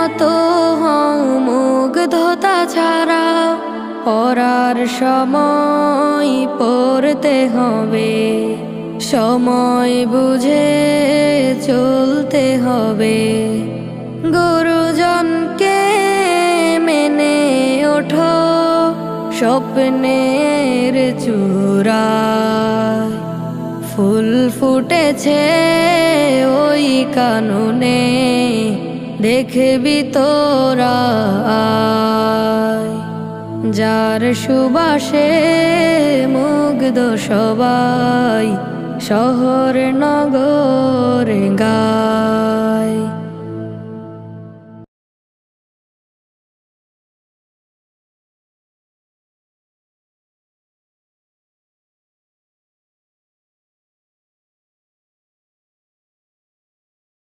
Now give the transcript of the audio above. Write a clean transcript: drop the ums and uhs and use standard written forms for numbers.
মতো হও মুগ্ধতা ছাড়া পড়ার সময় পড়তে হবে, সময় বুঝে চলতে হবে। গুরুজনকে মেনে ওঠো স্বপ্নের চূড়ায়, ফুল ফুটেছে ওই কাননে দেখবি তোরা আয়। যার সুবাসে মুগ্ধ সবাই শহর নগর গায়।